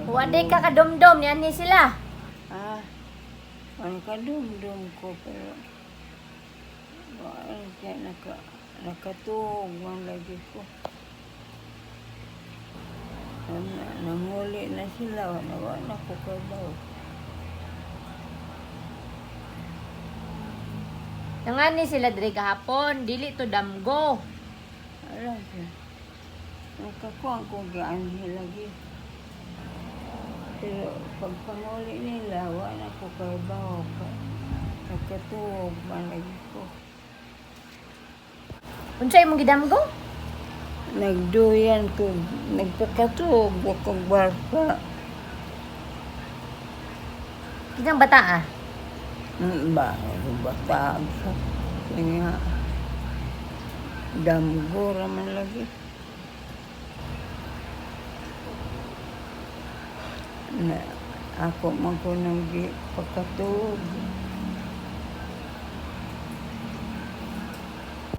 Waday ka kadumdum, yan ni sila. Ang kadumdum ko, pero kaya nakatuog man lagi ko. Nanguli na sila, wala ko kabaw. Nangan ni sila diri kahapon, dili to damgo. Alam ko. Nakakuha ko gaan lagi. Pero pag panguli nila, wala ko kabaw. Nakatuog man lagi ko. Unsay imong gidamgo? Nagduyan ko, nagpakatuog akong barka. Kinang bata ah. Ba, bataag sa nga damgo raman lagi. Na, ako man ko nang pakatuog.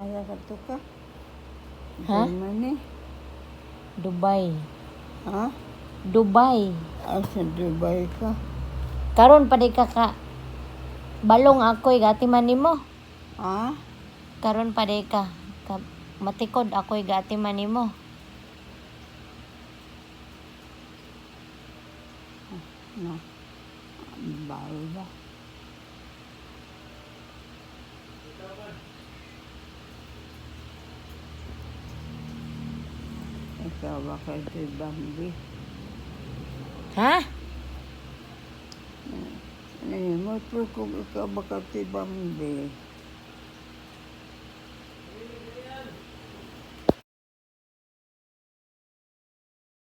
Ala ka to ka? Ha? Germany? Dubai. Ha? Dubai. Sa Dubai ka? Karon pa di ka balong ako'y gatiman nimo. Ha? Karon pa di ka matikod ako'y gatiman nimo. No. Bago ba? Ikaw ba kayo si Bambi? Ha? Mo po kung ikaw ba kayo si Bambi?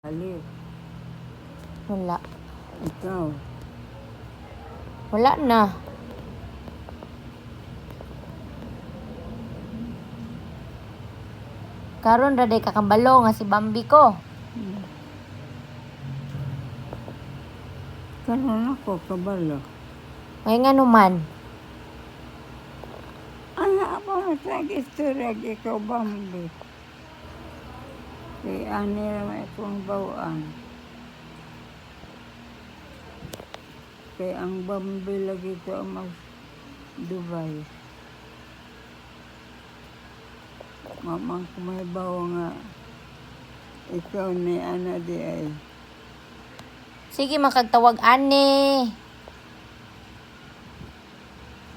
Alip, Wala. ikaw. Wala na. Karon ra day kakabalo nga si Bambi ko. Kanon ako kabalo. May nga naman. Ano pa sa istorya ikaw Bambi? Kay ani naman akong bawaan. Kay ang Bambi lagi ito mas Dubai. Mamang kumaybaw nga ikaw ni ana di ay. Sige makagtawag ani.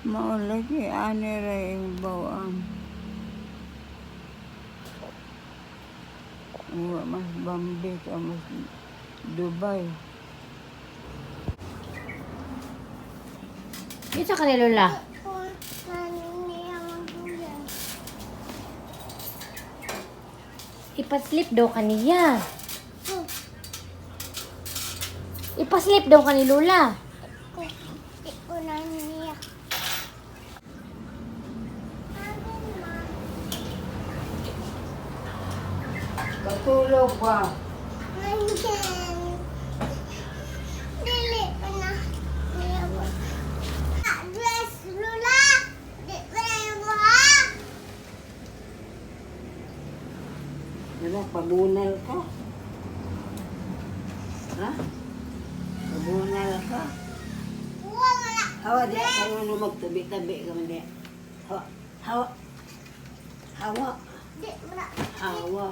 Mao lagi ani ra yung bawaan. Wa mas Bambi ka mas Dubai. Isa ka ni Lola. Ipaslip daw kaniya. Ipaslip daw ka ni Lola. Matulog ba? Ano, pabunal ka? Ha? Pabunal ka? Hawa di, kayo na magtabi-tabi ka man di. Hawa, hawa. Hawa. Hawa.